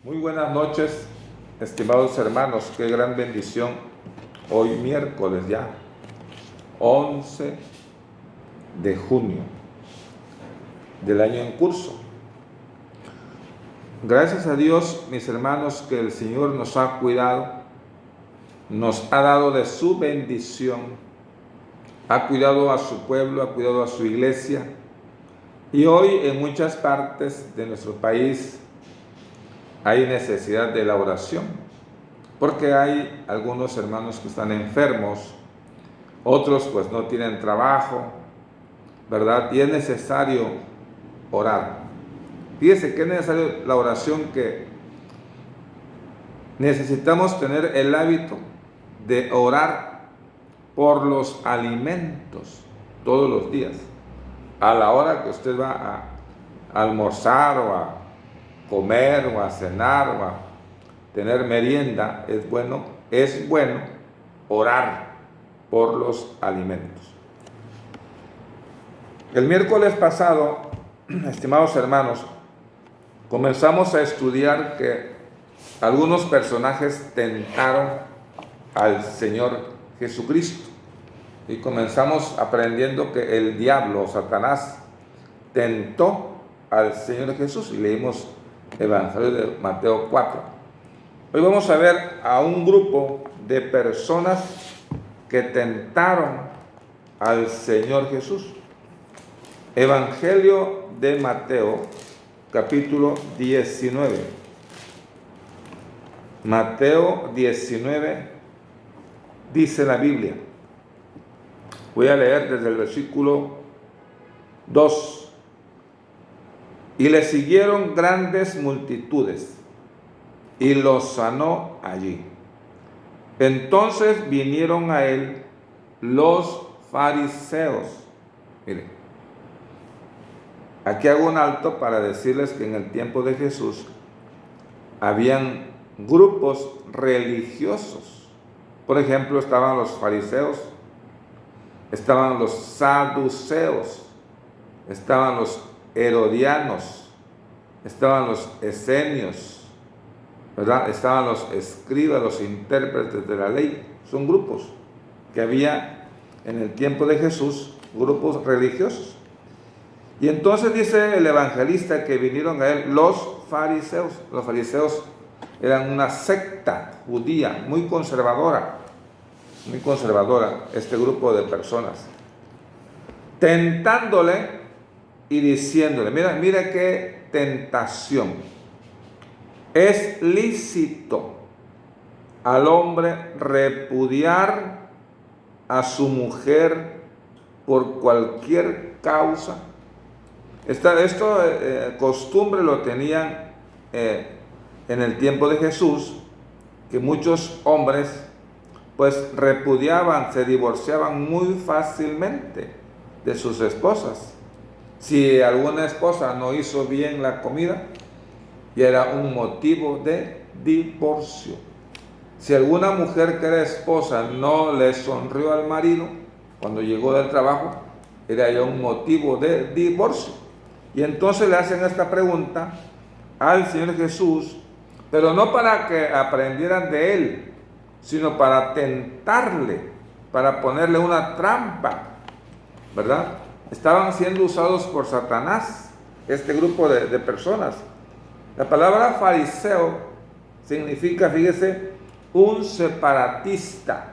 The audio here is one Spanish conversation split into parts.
Muy buenas noches, estimados hermanos. Qué gran bendición hoy miércoles ya, 11 de junio del año en curso. Gracias a Dios, mis hermanos, que el Señor nos ha cuidado, nos ha dado de su bendición, ha cuidado a su pueblo, ha cuidado a su iglesia. Y hoy en muchas partes de nuestro país hay necesidad de la oración, porque hay algunos hermanos que están enfermos, otros pues no tienen trabajo, ¿verdad? Y es necesario orar. Fíjese que es necesario la oración, que necesitamos tener el hábito de orar por los alimentos todos los días. A la hora que usted va a almorzar o a comer o a cenar o a tener merienda, es bueno orar por los alimentos. El miércoles pasado, estimados hermanos, comenzamos a estudiar que algunos personajes tentaron al Señor Jesucristo, y comenzamos aprendiendo que el diablo, Satanás, tentó al Señor Jesús, y leímos Evangelio de Mateo 4. Hoy vamos a ver a un grupo de personas que tentaron al Señor Jesús. Evangelio de Mateo, capítulo 19. Mateo 19, dice la Biblia. Voy a leer desde el versículo 2. Y le siguieron grandes multitudes, y los sanó allí. Entonces vinieron a él los fariseos. Miren, aquí hago un alto para decirles que en el tiempo de Jesús habían grupos religiosos. Por ejemplo, estaban los fariseos, estaban los saduceos, estaban los herodianos, estaban los esenios, ¿verdad? Estaban los escribas, los intérpretes de la ley. Son grupos que había en el tiempo de Jesús, grupos religiosos. Y entonces dice el evangelista que vinieron a él los fariseos. Los fariseos eran una secta judía muy conservadora, este grupo de personas, tentándole y diciéndole, mira qué tentación. Es lícito al hombre repudiar a su mujer por cualquier causa. Esto costumbre lo tenían en el tiempo de Jesús, que muchos hombres pues repudiaban, se divorciaban muy fácilmente de sus esposas. Si alguna esposa no hizo bien la comida, ya era un motivo de divorcio. Si alguna mujer que era esposa no le sonrió al marido cuando llegó del trabajo, era ya un motivo de divorcio. Y entonces le hacen esta pregunta al Señor Jesús, pero no para que aprendieran de él, sino para tentarle, para ponerle una trampa, ¿verdad? Estaban siendo usados por Satanás, este grupo de personas. La palabra fariseo significa, fíjese, un separatista,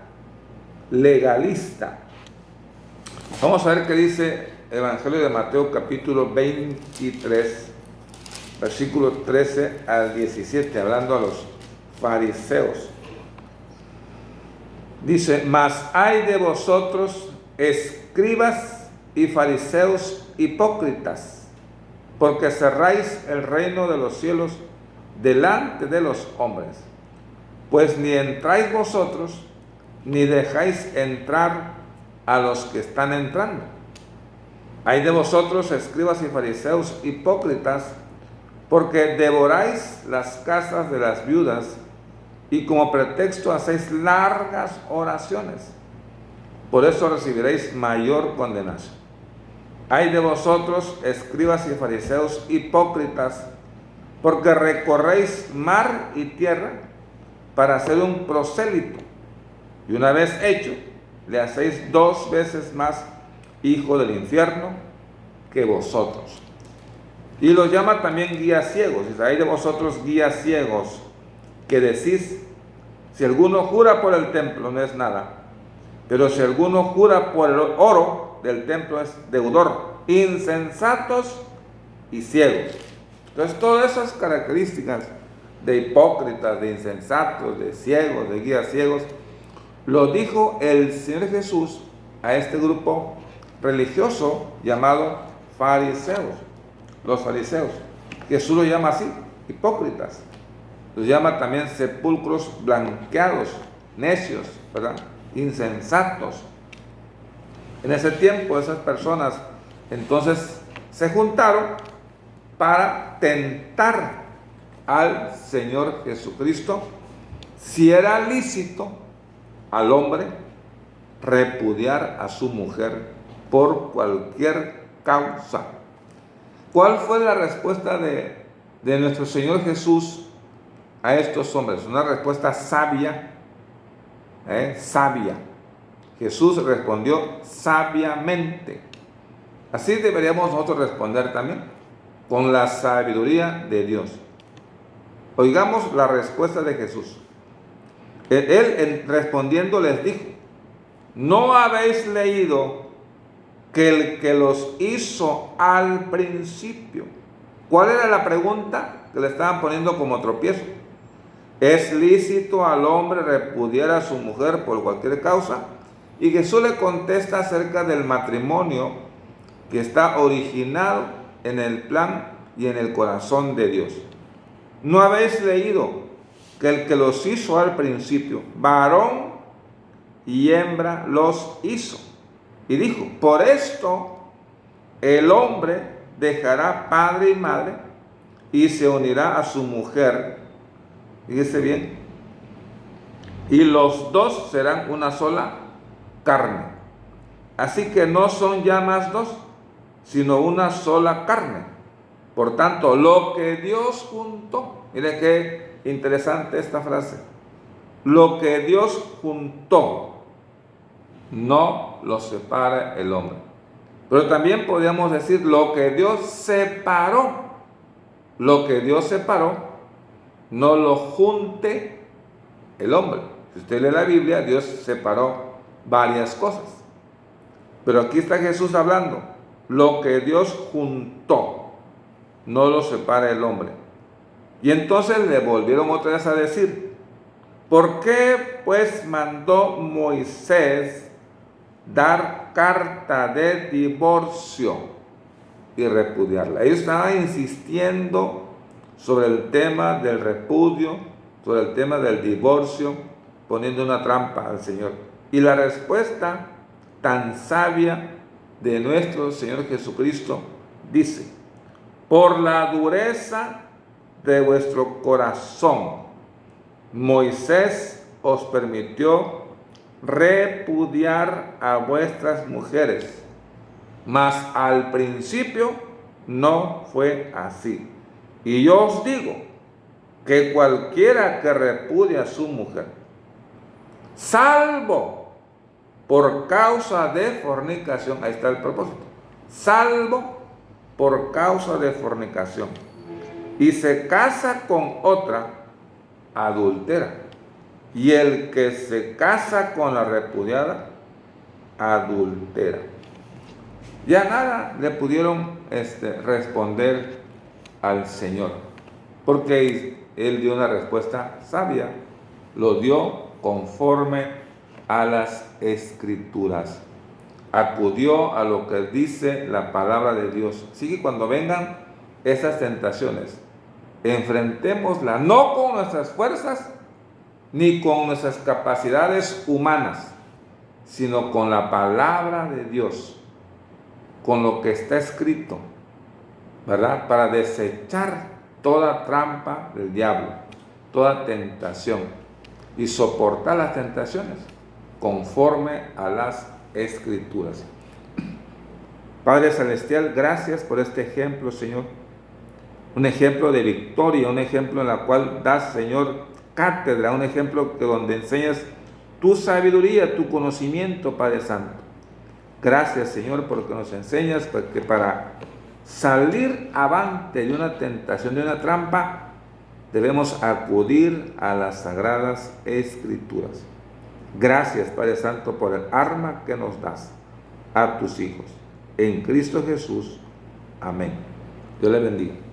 legalista. Vamos a ver qué dice Evangelio de Mateo, capítulo 23, versículo 13 al 17, hablando a los fariseos. Dice, mas hay de vosotros, escribas y fariseos hipócritas, porque cerráis el reino de los cielos delante de los hombres, pues ni entráis vosotros, ni dejáis entrar a los que están entrando. Hay de vosotros, escribas y fariseos hipócritas, porque devoráis las casas de las viudas, y como pretexto hacéis largas oraciones. Por eso recibiréis mayor condenación. Hay de vosotros, escribas y fariseos hipócritas, porque recorréis mar y tierra para ser un prosélito, y una vez hecho, le hacéis 2 veces más hijo del infierno que vosotros. Y los llama también guías ciegos. Dice, hay de vosotros guías ciegos, que decís, si alguno jura por el templo no es nada, pero si alguno jura por el oro del templo es deudor. Insensatos y ciegos. Entonces todas esas características de hipócritas, de insensatos, de ciegos, de guías ciegos, lo dijo el Señor Jesús a este grupo religioso llamado fariseos. Los fariseos, Jesús lo llama así, hipócritas. Los llama también sepulcros blanqueados, necios, ¿verdad? Insensatos. En ese tiempo esas personas entonces se juntaron para tentar al Señor Jesucristo si era lícito al hombre repudiar a su mujer por cualquier causa. ¿Cuál fue la respuesta de nuestro Señor Jesús a estos hombres? Una respuesta sabia, sabia. Jesús respondió sabiamente. Así deberíamos nosotros responder también, con la sabiduría de Dios. Oigamos la respuesta de Jesús. Él respondiendo les dijo, ¿no habéis leído que el que los hizo al principio? ¿Cuál era la pregunta que le estaban poniendo como tropiezo? ¿Es lícito al hombre repudiar a su mujer por cualquier causa? Y Jesús le contesta acerca del matrimonio que está originado en el plan y en el corazón de Dios. ¿No habéis leído que el que los hizo al principio, varón y hembra los hizo? Y dijo, por esto el hombre dejará padre y madre y se unirá a su mujer. Fíjese bien. Y los dos serán una sola carne. Así que no son ya más dos, sino una sola carne. Por tanto, lo que Dios juntó, mire qué interesante esta frase, lo que Dios juntó, no lo separa el hombre. Pero también podríamos decir lo que Dios separó, lo que Dios separó, no lo junte el hombre. Si usted lee la Biblia, Dios separó varias cosas. Pero aquí está Jesús hablando, lo que Dios juntó, no lo separa el hombre. Y entonces le volvieron otra vez a decir, ¿por qué pues mandó Moisés dar carta de divorcio y repudiarla? Ellos estaban insistiendo sobre el tema del repudio, sobre el tema del divorcio, poniendo una trampa al Señor. Y la respuesta tan sabia de nuestro Señor Jesucristo dice, por la dureza de vuestro corazón, Moisés os permitió repudiar a vuestras mujeres, mas al principio no fue así. Y yo os digo que cualquiera que repudia a su mujer, salvo por causa de fornicación, ahí está el propósito, salvo por causa de fornicación, y se casa con otra, adultera. Y el que se casa con la repudiada, adultera. Ya nada le pudieron responder al Señor, porque Él dio una respuesta sabia, lo dio conforme a las Escrituras. Acudió a lo que dice la palabra de Dios. Así que cuando vengan esas tentaciones, enfrentémoslas no con nuestras fuerzas ni con nuestras capacidades humanas, sino con la palabra de Dios, con lo que está escrito, ¿verdad? Para desechar toda trampa del diablo, toda tentación, y soportar las tentaciones conforme a las un ejemplo de victoria, un ejemplo en la cual das, Señor, cátedra, un ejemplo que donde enseñas tu sabiduría, tu conocimiento, Padre Santo. Gracias, Señor, porque nos enseñas que para salir avante de una tentación, de una trampa, debemos acudir a las Sagradas Escrituras. Gracias, Padre Santo, por el arma que nos das a tus hijos. En Cristo Jesús. Amén. Dios les bendiga.